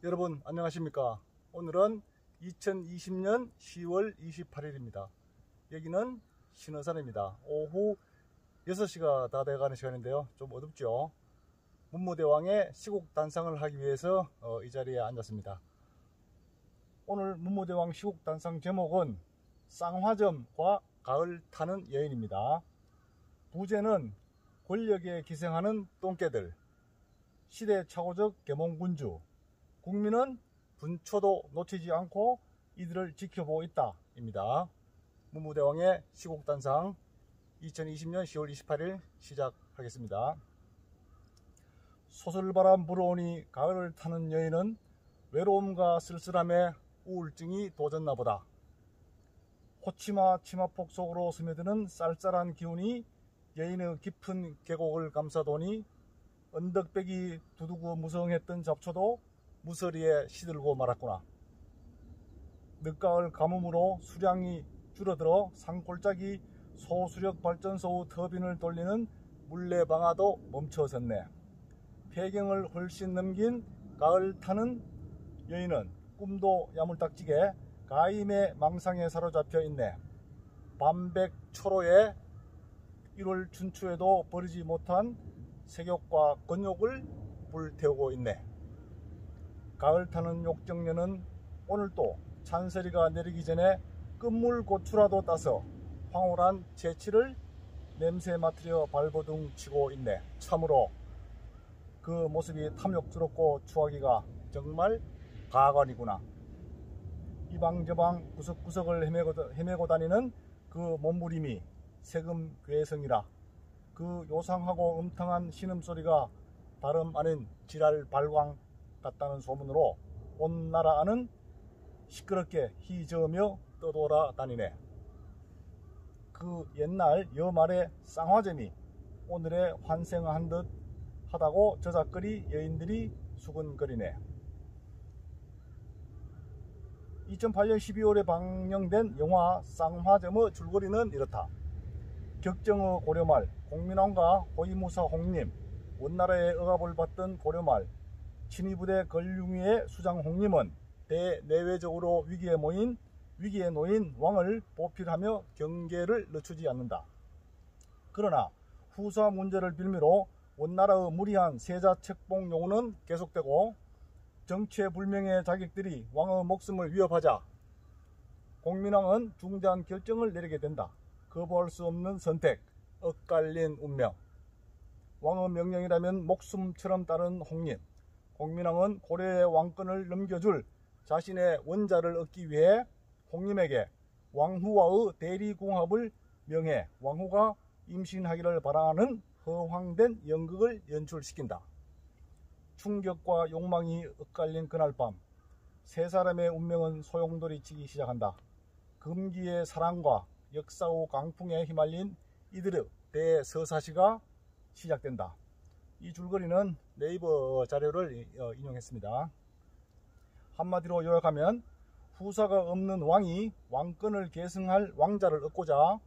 여러분 안녕하십니까? 오늘은 2020년 10월 28일입니다. 여기는 신어산입니다. 오후 6시가 다 돼가는 시간인데요. 좀 어둡죠? 문무대왕의 시국 단상을 하기 위해서 이 자리에 앉았습니다. 오늘 문무대왕 시국 단상 제목은 쌍화점과 가을 타는 여인입니다. 부제는 권력에 기생하는 똥개들, 시대착오적 계몽군주, 국민은 분초도 놓치지 않고 이들을 지켜보고 있다 입니다. 문무대왕의 시국단상 2020년 10월 28일 시작하겠습니다. 소설바람 불어오니 가을을 타는 여인은 외로움과 쓸쓸함에 우울증이 도졌나 보다. 호치마 치마폭 속으로 스며드는 쌀쌀한 기운이 여인의 깊은 계곡을 감싸도니 언덕백이 두두고 무성했던 잡초도 무서리에 시들고 말았구나. 늦가을 가뭄으로 수량이 줄어들어 산골짜기 소수력 발전소의 터빈을 돌리는 물레방아도 멈춰섰네. 폐경을 훨씬 넘긴 가을 타는 여인은 꿈도 야물딱지게 가임의 망상에 사로잡혀 있네. 반백초로에 1월 춘추에도 버리지 못한 색욕과 건욕을 불태우고 있네. 가을 타는 욕정녀는 오늘도 찬설이가 내리기 전에 끝물고추라도 따서 황홀한 재치를 냄새 맡으려 발버둥 치고 있네. 참으로 그 모습이 탐욕스럽고 추하기가 정말 가관이구나. 이방저방 구석구석을 헤매고 다니는 그 몸부림이 세금 괴성이라. 그 요상하고 음탕한 신음소리가 다름 아닌 지랄 발광 같다는 소문으로 온 나라 안은 시끄럽게 희저으며 떠돌아다니네. 그 옛날 여말의 쌍화점이 오늘의 환생한 듯 하다고 저작거리 여인들이 수근거리네. 2008년 12월에 방영된 영화 쌍화점의 줄거리는 이렇다. 격정의 고려말 공민왕과 호위무사 홍림, 원나라의 억압을 받던 고려말 친위부대 걸륭위의 수장 홍림은 대내외적으로 위기에 놓인 왕을 보필하며 경계를 늦추지 않는다. 그러나 후사 문제를 빌미로 원나라의 무리한 세자 책봉 요구는 계속되고 정체불명의 자객들이 왕의 목숨을 위협하자 공민왕은 중대한 결정을 내리게 된다. 거부할 수 없는 선택, 엇갈린 운명. 왕의 명령이라면 목숨처럼 따른 홍림. 공민왕은 고려의 왕권을 넘겨줄 자신의 원자를 얻기 위해 홍림에게 왕후와의 대리궁합을 명해 왕후가 임신하기를 바라는 허황된 연극을 연출시킨다. 충격과 욕망이 엇갈린 그날 밤, 세 사람의 운명은 소용돌이치기 시작한다. 금기의 사랑과 역사의 강풍에 휘말린 이들의 대서사시가 시작된다. 이 줄거리는 네이버 자료를 인용했습니다. 한마디로 요약하면 후사가 없는 왕이 왕권을 계승할 왕자를 얻고자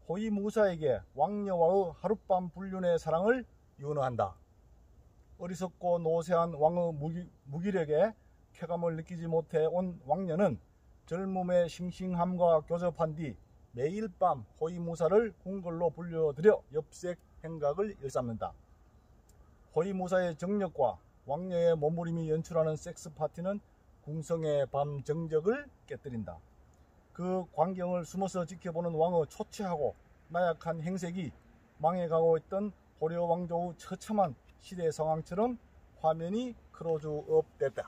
호위무사에게 왕녀와의 하룻밤 불륜의 사랑을 윤허한다. 어리석고 노쇠한 왕의 무기력에 쾌감을 느끼지 못해 온 왕녀는 젊음의 싱싱함과 교접한 뒤 매일 밤 호위무사를 궁궐로 불려들여 엽색 행각을 일삼는다. 호위무사의 정력과 왕녀의 몸부림이 연출하는 섹스 파티는 궁성의 밤 정적을 깨뜨린다. 그 광경을 숨어서 지켜보는 왕의 초췌하고 나약한 행색이 망해가고 있던 고려 왕조의 처참한 시대 상황처럼 화면이 크로즈업됐다.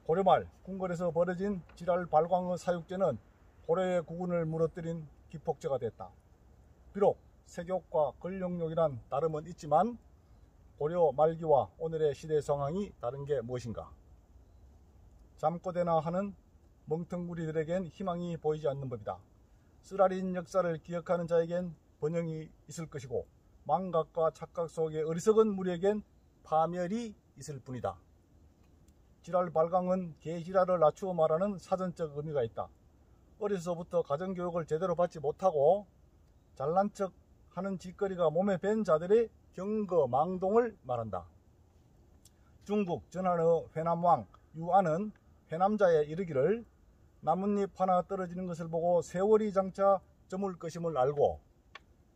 고려 말 궁궐에서 벌어진 지랄 발광의 사육제는 고려의 국운을 무너뜨린 기폭제가 됐다. 비록 색욕과 권력욕이란 다름은 있지만 고려 말기와 오늘의 시대 상황이 다른 게 무엇인가? 잠꼬대나 하는 멍텅구리들에겐 희망이 보이지 않는 법이다. 쓰라린 역사를 기억하는 자에겐 번영이 있을 것이고 망각과 착각 속의 어리석은 무리에겐 파멸이 있을 뿐이다. 지랄 발광은 개지랄을 낮추어 말하는 사전적 의미가 있다. 어려서부터 가정교육을 제대로 받지 못하고 잘난 척 하는 짓거리가 몸에 밴 자들의 경거망동을 말한다. 중국 전한의 회남왕 유안은 회남자에 이르기를 나뭇잎 하나 떨어지는 것을 보고 세월이 장차 저물 것임을 알고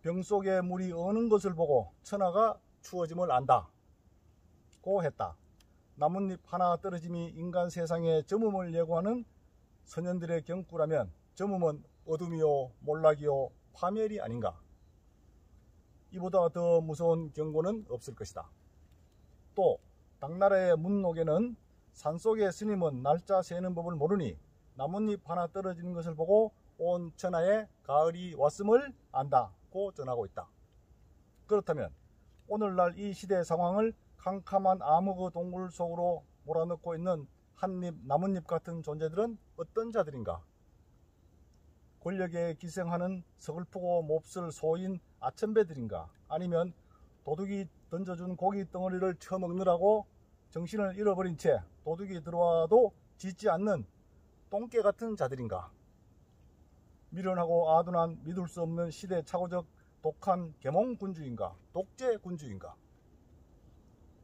병 속에 물이 어는 것을 보고 천하가 추워짐을 안다 고 했다. 나뭇잎 하나 떨어짐이 인간 세상의 저물음을 예고하는 선현들의 경구라면 저물음은 어둠이요 몰락이요 파멸이 아닌가. 이보다 더 무서운 경고는 없을 것이다. 또 당나라의 문록에는 산속의 스님은 날짜 세는 법을 모르니 나뭇잎 하나 떨어지는 것을 보고 온 천하에 가을이 왔음을 안다고 전하고 있다. 그렇다면 오늘날 이 시대 상황을 캄캄한 암흑의 동굴 속으로 몰아넣고 있는 한잎 나뭇잎 같은 존재들은 어떤 자들인가? 권력에 기생하는 서글프고 몹쓸 소인 아첨배들인가? 아니면 도둑이 던져준 고기 덩어리를 처먹느라고 정신을 잃어버린 채 도둑이 들어와도 짖지 않는 똥개 같은 자들인가? 미련하고 아둔한 믿을 수 없는 시대착오적 독한 계몽군주인가? 독재군주인가?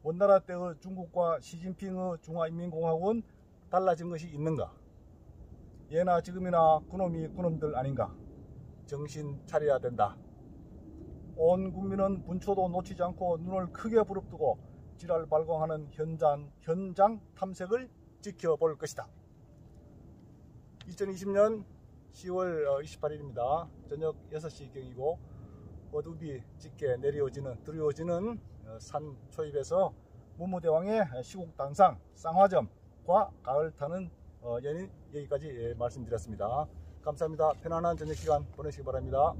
원나라 때의 중국과 시진핑의 중화인민공화국은 달라진 것이 있는가? 예나 지금이나 그놈이 그놈들 아닌가? 정신 차려야 된다. 온 국민은 분초도 놓치지 않고 눈을 크게 부릅뜨고 지랄 발광하는 현장 탐색을 지켜볼 것이다. 2020년 10월 28일입니다. 저녁 6시경이고 어둠이 짙게 드리워지는 산 초입에서 문무대왕의 시국단상 쌍화점과 가을 타는 연인 여기까지 말씀드렸습니다. 감사합니다. 편안한 저녁 시간 보내시기 바랍니다.